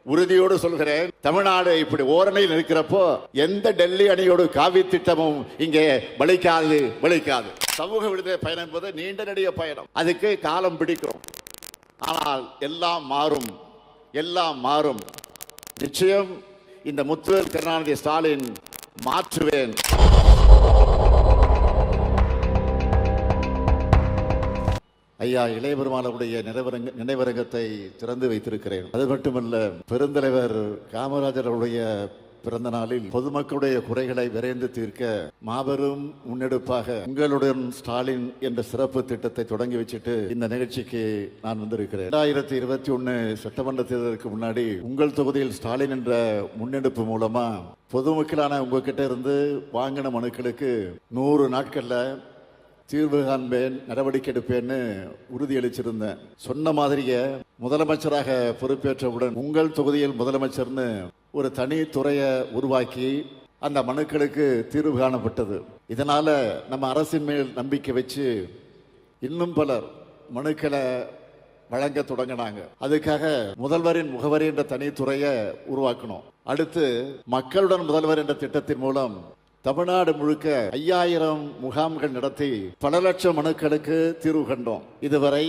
உறுதியோடு சொல்கிறேன், தமிழ்நாடு இப்படி ஓரணியில் இருக்கிறப்போ எந்த டெல்லி அணியோடு காவி திட்டமும் இங்கே பலிக்காது. சமூக விடுதலை பயணம் என்பது நீண்ட நெடிய பயணம். அதுக்கு காலம் பிடிக்கும். ஆனால் எல்லாம் மாறும். நிச்சயம் இந்த முத்துவேல் கருணாநிதி ஸ்டாலின் மாற்றுவேன். ஐயா இளைய பெருமாளுடைய நினைவரங்கத்தை திறந்து வைத்திருக்கிறேன். அது மட்டுமல்ல, பெருந்தலைவர் காமராஜர் அவருடைய பிறந்த நாளில் பொதுமக்களுடைய குறைகளை விரைந்து தீர்க்க மாபெரும் முன்னெடுப்பாக உங்களுடன் ஸ்டாலின் என்ற சிறப்பு திட்டத்தை தொடங்கி வச்சுட்டு இந்த நிகழ்ச்சிக்கு நான் வந்திருக்கிறேன். 2021 சட்டமன்ற தேர்தலுக்கு முன்னாடி உங்கள் தொகுதியில் ஸ்டாலின் என்ற முன்னெடுப்பு மூலமா பொதுமக்களான உங்ககிட்ட இருந்து வாங்கின மனுக்களுக்கு 100 நாட்கள்ல தீர்வு காண்பேன், நடவடிக்கை எடுப்பேன்னு உறுதியளிச்சிருந்தேன். சொன்ன மாதிரியே முதலமைச்சராக பொறுப்பேற்றவுடன் உங்கள் தொகுதியில் முதலமைச்சர்னு ஒரு தனி துறையை உருவாக்கி அந்த மனுக்களுக்கு தீர்வு காணப்பட்டது. இதனால நம்ம அரசின் மேல் நம்பிக்கை வச்சு இன்னும் பலர் மனுக்களை வழங்க தொடங்கினாங்க. அதுக்காக முதல்வரின் முகவரி என்ற தனித்துறையை உருவாக்கணும். அடுத்து மக்களுடன் முதல்வர் என்ற திட்டத்தின் மூலம் தமிழ்நாடு முழுக்க 5000 முகாம்கள் நடத்தி பல லட்சம் மனுக்களுக்கு தீர்வு கண்டோம். இதுவரை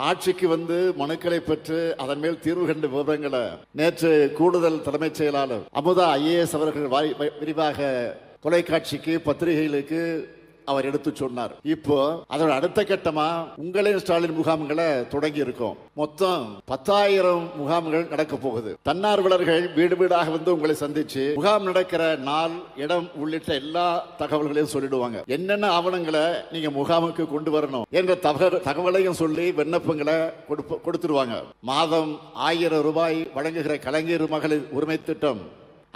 ஆட்சிக்கு வந்து மனுக்களை பெற்று அதன் மேல் தீர்வு கண்ட விவரங்களை நேற்று கூடுதல் தலைமைச் செயலாளர் அமுதா IAS அவர்கள் விரிவாக தொலைக்காட்சிக்கு பத்திரிகைகளுக்கு அவர் எடுத்து சொன்னார். இப்போ அதோட அடுத்த கட்டமா உங்களின் ஸ்டாலின் முகாம்களை தொடங்கி இருக்கோம். மொத்தம் 10,000 முகாம்கள் நடக்க போகுது. தன்னார்வலர்கள் வீடு வீடாக வந்து உங்களை சந்திச்சு முகாம் நடக்கிற நாள், இடம் உள்ளிட்ட எல்லா தகவல்களையும் சொல்லிடுவாங்க. என்னென்ன ஆவணங்களை நீங்க முகாமுக்கு கொண்டு வரணும் என்ற தகவலையும் சொல்லி விண்ணப்பங்களை கொடுத்துருவாங்க. மாதம் 1000 ரூபாய் வழங்குகிற கலைஞர் மகளிர் உரிமை திட்டம்,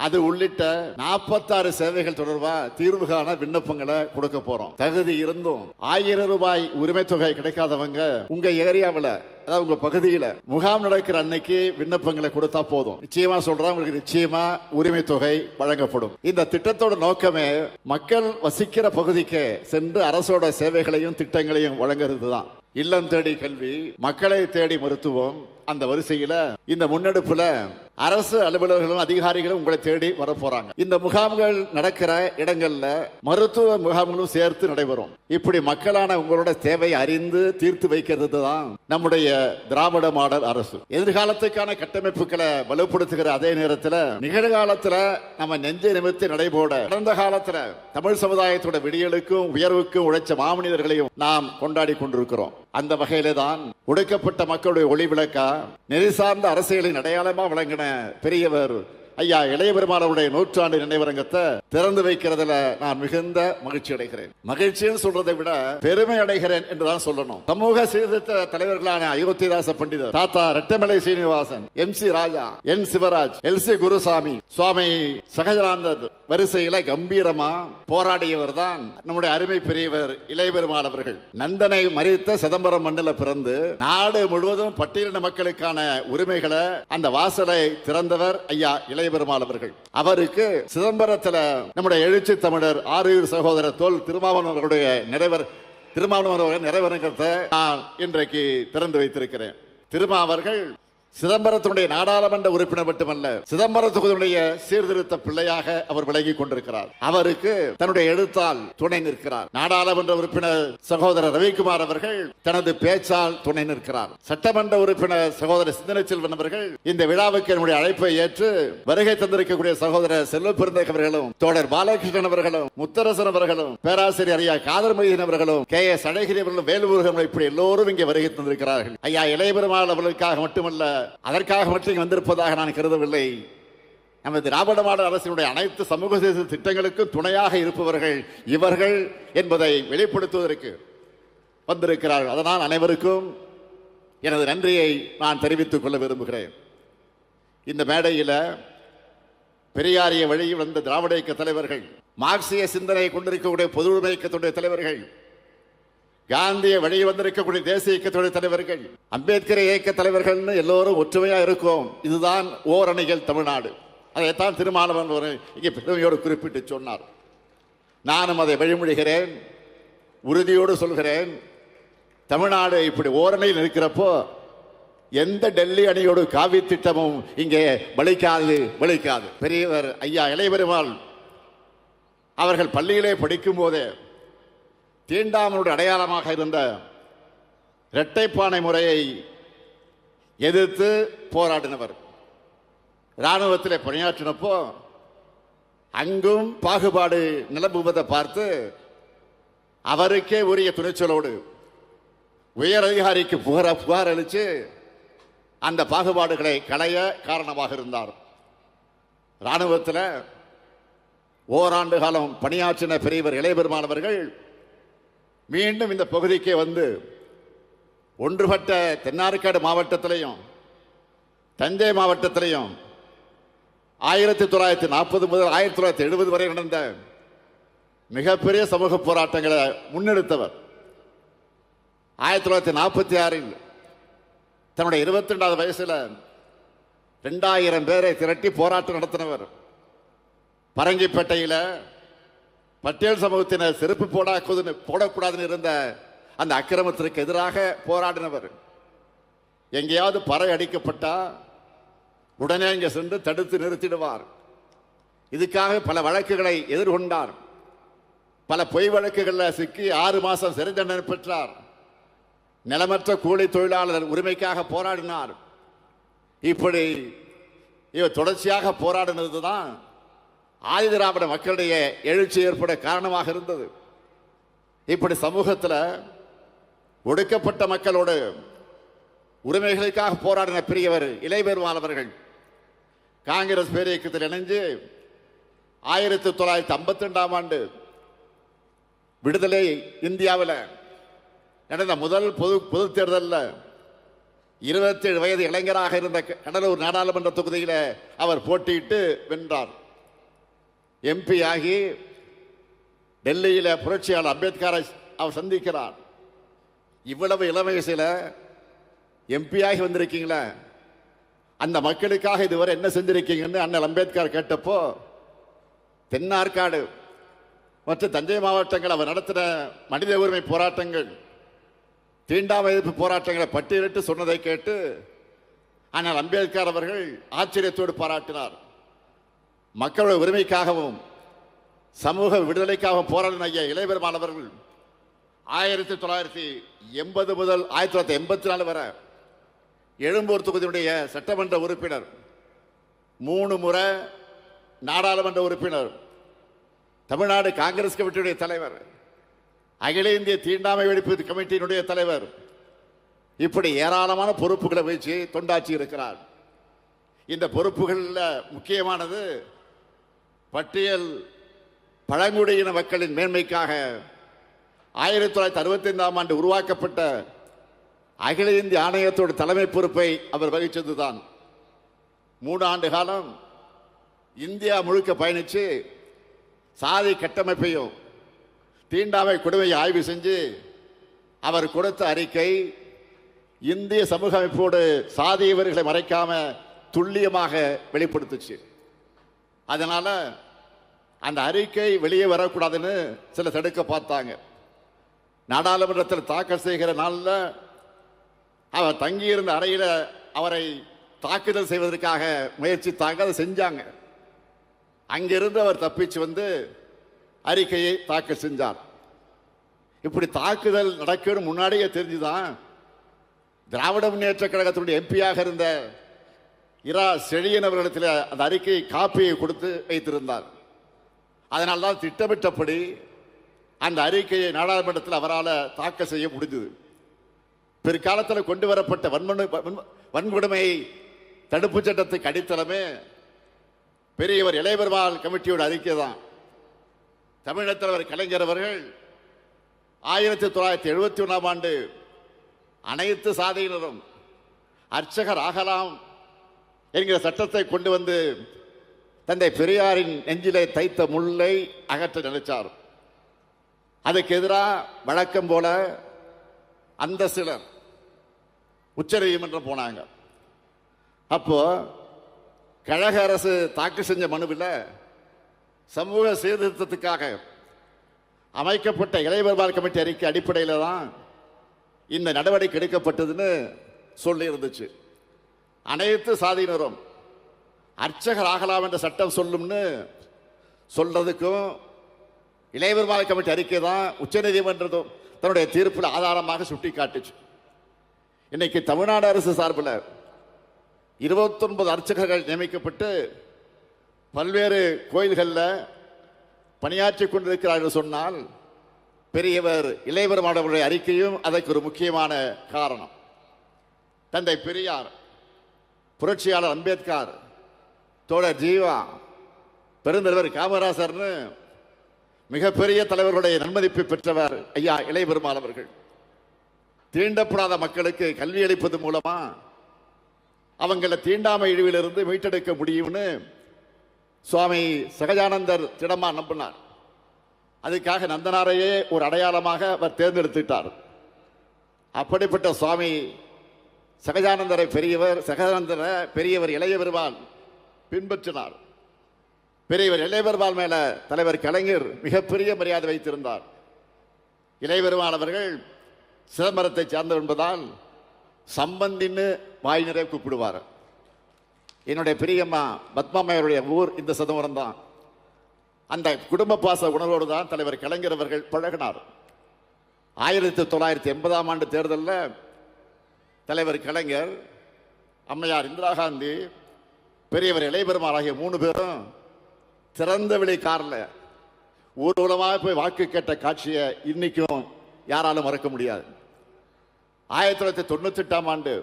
அது உள்ளிட்ட 46 சேவைகள் தொடர்பா தீர்வு காண விண்ணப்பங்களை கொடுக்க போறோம். தகுதி இருந்தும் 1000 ரூபாய் உரிமை தொகை கிடைக்காதவங்க உங்க ஏரியாவில், அதாவது உங்க பகுதியில் முகாம் நடக்கிற அன்னைக்கு விண்ணப்பங்களை கொடுத்தா போதும். நிச்சயமா சொல்றேன், உங்களுக்கு நிச்சயமா உரிமை தொகை வழங்கப்படும். இந்த திட்டத்தோட நோக்கமே மக்கள் வசிக்கிற பகுதிக்கு சென்று அரசோட சேவைகளையும் திட்டங்களையும் வழங்குறது தான். இல்லம் தேடி கல்வி, மக்களை தேடி மருத்துவம். அந்த வரிசையில இந்த முன்னெடுப்புல அரசு அலுவலர்களும் அதிகாரிகளும் உங்களை தேடி வர போறாங்க. இந்த முகாம்கள் நடக்கிற இடங்கள்ல மருத்துவ முகாம்களும் சேர்த்து நடைபெறும். இப்படி மக்களான உங்களோட தேவை அறிந்து தீர்த்து வைக்கிறது தான் நம்முடைய திராவிட மாடல் அரசு. எதிர்காலத்துக்கான கட்டமைப்புகளை வலுப்படுத்துகிற அதே நேரத்தில் நிகழ்காலத்துல நம்ம நெஞ்சை நிமிர்த்தி நடைபோட கடந்த காலத்துல தமிழ் சமுதாயத்தோட விடியலுக்கும் உயர்வுக்கும் உழைச்ச மாமனிதர்களையும் நாம் கொண்டாடி கொண்டிருக்கிறோம். அந்த வகையில தான் ஒடுக்கப்பட்ட மக்களுடைய ஒளி விளக்கா நெறி சார்ந்த அரசியலின் அடையாளமா விளங்கின பெரியவர் ஐயா இளைய பெருமாளுடைய 100ஆண்டு நினைவரங்கத்தை திறந்து வைக்கிறதுல நான் மிகுந்த மகிழ்ச்சி அடைகிறேன். மகிழ்ச்சின்னு சொல்றதை விட பெருமை அடைகிறேன் என்றுதான் சொல்லணும். சமூக சீர்திருத்த தலைவர்களான அயோத்திதாச பண்டிதர், தாத்தா ரெட்டமலை சீனிவாசன், MC ராஜா, N சிவராஜ், LC குருசாமி, சுவாமி சகஜானந்தர் வரிசையில கம்பீரமா போராடியவர் தான் நம்முடைய அருமை பெரியவர் இளைய பெருமாள் அவர்கள். நந்தனை மறித்த சிதம்பரம் மண்ணில் பிறந்து நாடு முழுவதும் பட்டியலின மக்களுக்கான உரிமைகளை அந்த வாசலை திறந்தவர் ஐயா இளைய பெருமாள் அவர்கள். அவருக்கு சிதம்பரத்தில் நம்முடைய எழுச்சி தமிழர் ஆரூர் சகோதரர் தோல் திருமாவளவனுடைய நிறைவரங்கத்தை நான் இன்றைக்கு திறந்து வைத்திருக்கிறேன். திருமாவர்கள் சிதம்பரத்தினுடைய நாடாளுமன்ற உறுப்பினர் மட்டுமல்ல, சிதம்பரம் தொகுதியுடைய சீர்திருத்த பிள்ளையாக அவர் விலகி கொண்டிருக்கிறார். அவருக்கு தன்னுடைய எழுத்தால் துணை நிற்கிறார். நாடாளுமன்ற உறுப்பினர் சகோதரர் ரவிக்குமார் அவர்கள் தனது பேச்சால் துணை நிற்கிறார். சட்டமன்ற உறுப்பினர் சகோதரர் சிந்தனை செல்வன் அவர்கள் இந்த விழாவுக்கு என்னுடைய அழைப்பை ஏற்று வருகை தந்திருக்கக்கூடிய சகோதரர் செல்வ பெருந்தேக அவர்களும், தோழர் பாலகிருஷ்ணன் அவர்களும், முத்தரசன் அவர்களும், பேராசிரியர் ஐயா காதர் மைதீன் அவர்களும், KS அழகிரி அவர்களும், வேலுமுருகன், இப்படி எல்லோரும் இங்கே வருகை தந்திருக்கிறார்கள். ஐயா இளைய பெருமாள் அவர்களுக்காக மட்டுமல்ல, அதற்காக மட்டும் வந்திருப்பதாக நான் கருதவில்லை. நமது திராவிட மாடல் அரசினுடைய அனைத்து சமூக திட்டங்களுக்கும் துணையாக இருப்பவர்கள் இவர்கள் என்பதை வெளிப்படுத்துவதற்கு வந்திருக்கிறார்கள். அதனால் அனைவருக்கும் எனது நன்றியை நான் தெரிவித்துக் கொள்ள விரும்புகிறேன். இந்த மேடையில் பெரியாரிய வழியில் வந்த திராவிட இயக்க தலைவர்கள், மார்க்சிய சிந்தனை கொண்டிருக்கக்கூடிய பொது உடைமை இயக்கத்துடைய தலைவர்கள், காந்திய வழியில் வந்திருக்கக்கூடிய தேசிய இயக்கத்துடைய தலைவர்கள், அம்பேத்கர் இயக்க தலைவர்கள் எல்லோரும் ஒற்றுமையா இருக்கும். இதுதான் ஓரணிகள் தமிழ்நாடு. அதைத்தான் திருமாவளவன் இங்கே பெருமையோடு குறிப்பிட்டு சொன்னார். நானும் அதை வழிமொழிகிறேன், உறுதியோடு சொல்கிறேன். தமிழ்நாடு இப்படி ஓரணியில் இருக்கிறப்போ எந்த டெல்லி அணியோடு காவி திட்டமும் இங்கே பலிக்காது. பெரியவர் ஐயா இளையபெருமாள் அவர்கள் பள்ளியிலே படிக்கும் போதே தீண்டாமலுடைய அடையாளமாக இருந்த இரட்டைப்பானை முறையை எதிர்த்து போராடினவர். இராணுவத்திலே பணியாற்றினப்போ அங்கும் பாகுபாடு நிலவுவதை பார்த்து அவருக்கே உரிய துணிச்சலோடு உயர் அதிகாரிக்கு புகார் அளித்து அந்த பாகுபாடுகளை களைய காரணமாக இருந்தார். இராணுவத்தில் ஓராண்டு காலம் பணியாற்றின பெரியவர் இளையபெருமாள் அவர்கள் மீண்டும் இந்த பகுதிக்கே வந்து ஒன்றுபட்ட தென்னார்காடு மாவட்டத்திலையும் தஞ்சை மாவட்டத்திலையும் 1940 முதல் 1970 வரை நடந்த மிகப்பெரிய சமூக போராட்டங்களை முன்னெடுத்தவர். 1946 தன்னுடைய 22வது வயசுல 2000 பேரை திரட்டி போராட்டம் நடத்தினவர். பரங்கிப்பேட்டையில் பட்டியல் சமூகத்தினர் செருப்பு போடக்கூடாதுன்னு இருந்த அந்த அக்கிரமத்திற்கு எதிராக போராடினவர். எங்கேயாவது பறை அடிக்கப்பட்டா உடனே இங்கே சென்று தடுத்து நிறுத்திடுவார். இதுக்காக பல வழக்குகளை எதிர்கொண்டார். பல பொய் வழக்குகளில் சிக்கி 6 மாதம் சிறை தண்டனை பெற்றார். நிலமற்ற கூலி தொழிலாளர் உரிமைக்காக போராடினார். இப்படி இவர் தொடர்ச்சியாக போராடினது தான் ஆதிதிராவிட மக்களுடைய எழுச்சி ஏற்பட காரணமாக இருந்தது. இப்படி சமூகத்தில் ஒடுக்கப்பட்ட மக்களோடு உரிமைகளுக்காக போராடின பெரியவர் இளையபெருமாள் அவர்கள் காங்கிரஸ் பேரியக்கத்தில் இணைஞ்சு 1952ஆம் ஆண்டு விடுதலை இந்தியாவில் நடந்த முதல் பொது தேர்தலில் 27 வயது இளைஞராக இருந்த கடலூர் நாடாளுமன்ற தொகுதியில் அவர் போட்டியிட்டு வென்றார். எம்பி ஆகி டெல்லியில் புரட்சியாளர் அம்பேத்கரை அவர் சந்திக்கிறார். இவ்வளவு இளம் வயசில் எம்பி ஆகி வந்திருக்கீங்களா, அந்த மக்களுக்காக இதுவரை என்ன செஞ்சிருக்கீங்கன்னு அண்ணல் அம்பேத்கர் கேட்டப்போ தென்னார்காடு மற்றும் தஞ்சை மாவட்டங்கள் அவர் நடத்தின மனித உரிமை போராட்டங்கள், தீண்டாமை எதிர்ப்பு போராட்டங்களை பட்டியலிட்டு சொன்னதை கேட்டு ஆனால் அம்பேத்கர் அவர்கள் ஆச்சரியத்தோடு பாராட்டினார். மக்களுடைய உரிமைக்காகவும் சமூக விடுதலைக்காகவும் போராடின ஐயா இளையபெருமாள் அவர்கள் 1980 முதல் 1984 வரை எழும்பூர் தொகுதியுடைய சட்டமன்ற உறுப்பினர், 3 முறை நாடாளுமன்ற உறுப்பினர், தமிழ்நாடு காங்கிரஸ் கமிட்டியுடைய தலைவர், அகில இந்திய தீண்டாமை ஒழிப்பு கமிட்டியினுடைய தலைவர், இப்படி ஏராளமான பொறுப்புகளை வச்சு தொண்டாற்றி இருக்கிறார். இந்த பொறுப்புகளில் முக்கியமானது பட்டியல் பழங்குடியின மக்களின் மேன்மைக்காக 1965ஆம் ஆண்டு உருவாக்கப்பட்ட அகில இந்திய ஆணையத்தோட தலைமை பொறுப்பை அவர் வகித்ததுதான். 3 ஆண்டு காலம் இந்தியா முழுக்க பயணித்து சாதி கட்டமைப்பையும் தீண்டாமை கொடுமையை ஆய்வு செஞ்சு அவர் கொடுத்த அறிக்கை இந்திய சமூக அமைப்போடு சாதிய வரிகளை மறைக்காம துல்லியமாக வெளிப்படுத்துச்சு. அதனால அந்த அறிக்கை வெளியே வரக்கூடாதுன்னு சில தடுக்க பார்த்தாங்க. நாடாளுமன்றத்தில் தாக்கல் செய்கிற நாளில் அவர் தங்கியிருந்த அறையில் அவரை தாக்குதல் செய்வதற்காக முயற்சித்தாங்க, அதை செஞ்சாங்க. அங்கிருந்து அவர் தப்பிச்சு வந்து அறிக்கையை தாக்கல் செஞ்சார். இப்படி தாக்குதல் நடக்குன்னு முன்னாடியே தெரிஞ்சுதான் திராவிட முன்னேற்ற கழகத்தினுடைய எம்பியாக இருந்த இரா செழியன் அவர்களிடத்தில் அந்த அறிக்கையை காப்பியை கொடுத்து வைத்திருந்தார். அதனால்தான் திட்டமிட்டபடி அந்த அறிக்கையை நாடாளுமன்றத்தில் அவரால் தாக்கல் செய்ய முடிந்தது. பிற்காலத்தில் கொண்டு வரப்பட்ட வன்கொடுமை தடுப்பு சட்டத்துக்கு அடித்தளமே பெரியவர் இளையபெருமாள் கமிட்டியோட அறிக்கை தான். தமிழக தலைவர் கலைஞர் அவர்கள் 1971ஆம் ஆண்டு அனைத்து சாதியினரும் அர்ச்சகர் ஆகலாம் என்கிற சட்டத்தை கொண்டு வந்து தந்தை பெரியாரின் நெஞ்சிலே தைத்த முள்ளை அகற்ற நினைச்சார். அதுக்கு எதிராக வழக்கம் போல அந்த சிலர் உச்ச நீதிமன்றம் போனாங்க. அப்போ கழக அரசு தாக்கல் செஞ்ச மனுவில் சமூக சீர்திருத்தத்துக்காக அமைக்கப்பட்ட இளையபெருமாள் கமிட்டி அறிக்கை அடிப்படையில் தான் இந்த நடவடிக்கை எடுக்கப்பட்டதுன்னு சொல்லி இருந்துச்சு. அனைத்து சாதியினரும் அர்ச்சகர் ஆகலாம் என்ற சட்டம் சொல்லும்னு சொல்றதுக்கும் இளையபெருமாள் கமிட்டி அறிக்கை தான் உச்சநீதிமன்றம் தன்னுடைய தீர்ப்பில் ஆதாரமாக சுட்டி காட்டுச்சு. இன்னைக்கு தமிழ்நாடு அரசு சார்பில் 29 அர்ச்சகர்கள் நியமிக்கப்பட்டு பல்வேறு கோயில்களில் பணியாற்றி கொண்டிருக்கிறார்கள் சொன்னால் பெரியவர் இளையபெருமானவருடைய அறிக்கையும் அதற்கு ஒரு முக்கியமான காரணம். தந்தை பெரியார், புரட்சியாளர் அம்பேத்கர், தோழர் ஜீவா, பெருந்தலைவர் காமராசர்னு மிகப்பெரிய தலைவர்களுடைய நன்மதிப்பை பெற்றவர் ஐயா இளையபெருமாள் அவர்கள். தீண்டப்படாத மக்களுக்கு கல்வி அளிப்பது மூலமா அவங்கள தீண்டாமை இழிவிலிருந்து மீட்டெடுக்க முடியும்னு சுவாமி சகஜானந்தர் திடமா நம்பினார். அதுக்காக நந்தனாரையே ஒரு அடையாளமாக அவர் தேர்ந்தெடுத்துட்டார். அப்படிப்பட்ட சுவாமி சகஜானந்தரை பெரியவர் இளையபெருமாள் பின்பற்றினார். பெரியவர் இளையபெருமாள் மேல தலைவர் கலைஞர் மிகப்பெரிய மரியாதை வைத்திருந்தார். இளையபெருமாள் அவர்கள் சிதம்பரத்தை சார்ந்தவர் என்பதால் சம்பந்தின்னு வாய் நிறைய கூப்பிடுவார். என்னுடைய பெரியம்மா பத்மாமையருடைய ஊர் இந்த சிதம்பரம் தான். அந்த குடும்ப பாச உணர்வோடு தான் தலைவர் கலைஞர் அவர்கள் பழகினார். 1980ஆம் ஆண்டு தேர்தலில் தலைவர் கலைஞர், அம்மையார் இந்திரா காந்தி, பெரியவர் இளையபெருமாள் ஆகிய 3 பேரும் திறந்த வெளி காரில் ஊர்வலமாக போய் வாக்கு கேட்ட காட்சியை இன்னைக்கும் யாராலும் மறக்க முடியாது. 1998ஆம் ஆண்டு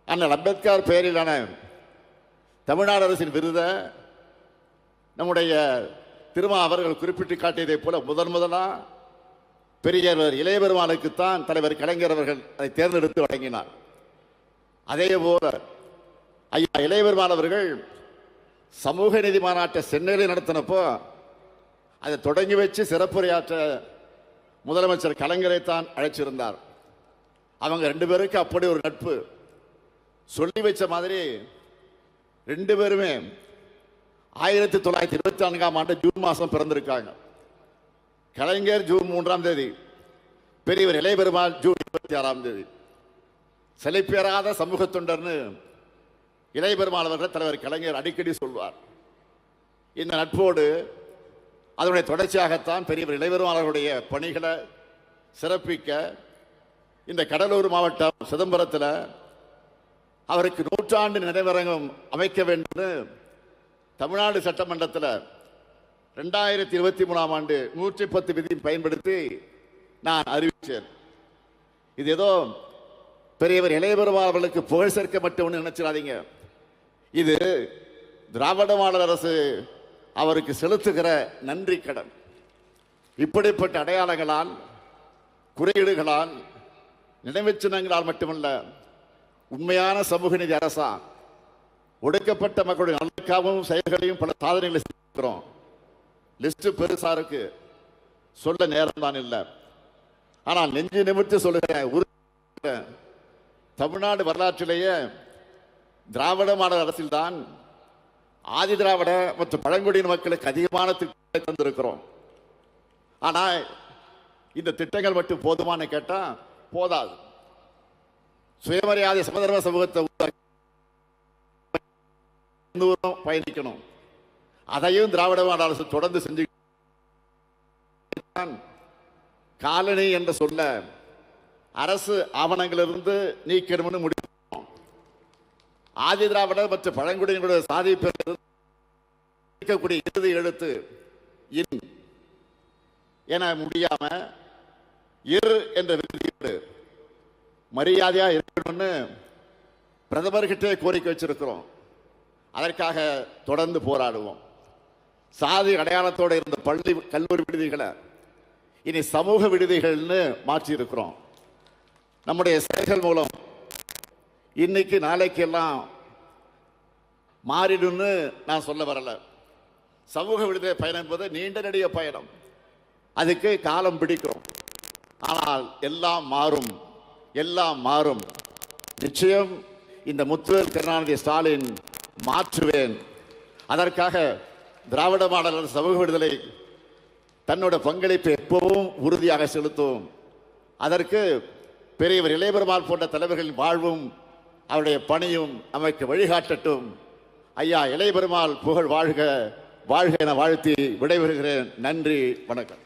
அண்ணல் அம்பேத்கர் பெயரிலான தமிழ்நாடு அரசின் விருதை நம்முடைய திருமா அவர்கள் குறிப்பிட்டு காட்டியதை போல முதலா பெரியவர் இளையபெருமானுக்குத்தான் தலைவர் கலைஞர் அவர்கள் அதை தேர்ந்தெடுத்து வழங்கினார். அதே போல ஐயா இளையபெருமாள் அவர்கள் சமூக நீதி மாநாட்டை சென்னையில் நடத்தினப்போ அதை தொடங்கி வச்சு சிறப்புரையாற்ற முதலமைச்சர் கலைஞரைத்தான் அழைச்சிருந்தார். அவங்க 2 பேருக்கு அப்படி ஒரு நட்பு. சொல்லி வச்ச மாதிரி 2 பேருமே 1924ஆம் ஆண்டு ஜூன் மாதம் பிறந்திருக்காங்க. கலைஞர் ஜூன் 3ஆம் தேதி, பெரியவர் இளையபெருமாள் ஜூன் 26ஆம் தேதி. செழிப்பேறாத சமூக தொண்டர்னு இளையபெருமாள் அவர்கள் தலைவர் கலைஞர் அடிக்கடி சொல்வார். இந்த நட்போடு அதனுடைய தொடர்ச்சியாகத்தான் பெரியவர் இளையபெருமாள் அவருடைய பணிகளை சிறப்பிக்க இந்த கடலூர் மாவட்டம் சிதம்பரத்தில் அவருக்கு 100ஆண்டு நினைவரங்கம் அமைக்க வேண்டும் தமிழ்நாடு சட்டமன்றத்தில் 2023ஆம் ஆண்டு 110 விதி பயன்படுத்தி நான் அறிவித்தேன். இது ஏதோ பெரியவர் இளையபெருமாள் அவர்களுக்கு புகழ் சேர்க்க மட்டும் நினைச்சிடாதீங்க. இது திராவிட மாடல் அரசு அவருக்கு செலுத்துகிற நன்றி கடன். இப்படிப்பட்ட அடையாளங்களால், குறியீடுகளால், நினைவு சின்னங்களால் மட்டுமல்ல, உண்மையான சமூக நீதி அரசா ஒடுக்கப்பட்ட மக்களுடைய நலனுக்காகவும் செயல்களையும் பல சாதனைகளை செய்கிறோம். லிஸ்ட் பெருசா இருக்கு, சொல்ல நேரம் தான் இல்லை. ஆனால் நெஞ்சு நிமிர்த்தி சொல்லுகிறேன், தமிழ்நாடு வரலாற்றிலேயே திராவிட மாடல் அரசில்தான் ஆதி திராவிட மற்றும் பழங்குடியின மக்களுக்கு அதிகமான திட்டங்களை தந்திருக்கிறோம். ஆனால் இந்த திட்டங்கள் மட்டும் போதுமானு கேட்டா போதாது. சுயமரியாதை சமதர்ம சமூகத்தை பயணிக்கணும். அதையும் திராவிட மாடல் அரசு தொடர்ந்து செஞ்சு காலனி என்ற சொல்ல அரசு ஆவணங்களிலிருந்து நீக்கணும்னு முடிவு. ஆதி திராவிடர் மற்றும் பழங்குடியினுடைய சாதி இருக்கக்கூடிய இறுதி எழுத்து இன் என முடியாம இர் என்ற விருது மரியாதையா இருக்கணும்னு பிரதமர்கிட்டே கோரிக்கை வச்சிருக்கிறோம். அதற்காக தொடர்ந்து போராடுவோம். சாதி அடையாளத்தோடு இருந்த பள்ளி கல்லூரி விடுதிகளை இனி சமூக விடுதிகள்னு மாற்றி இருக்கிறோம். நம்முடைய செயல்கள் மூலம் இன்னைக்கு நாளைக்கு எல்லாம் மாறிடும்னு நான் சொல்ல வரல. சமூக விடுதலை பயணம் என்பது நீண்ட நெடிய பயணம். அதுக்கு காலம் பிடிக்கும். ஆனால் எல்லாம் மாறும், எல்லாம் மாறும். நிச்சயம் இந்த முத்துவேல் கருணாநிதி ஸ்டாலின் மாற்றுவேன். அதற்காக திராவிட மாடல் சமூக விடுதலை தன்னோட பங்களிப்பை எப்பவும் உறுதியாக செலுத்தும். அதற்கு பெரியவர் இளையபெருமாள் போன்ற தலைவர்களின் வாழ்வும் அவருடைய பணியும் நமக்கு வழிகாட்டட்டும். ஐயா இளையபெருமாள் புகழ் வாழ்க வாழ்க என வாழ்த்தி விடைபெறுகிறேன். நன்றி, வணக்கம்.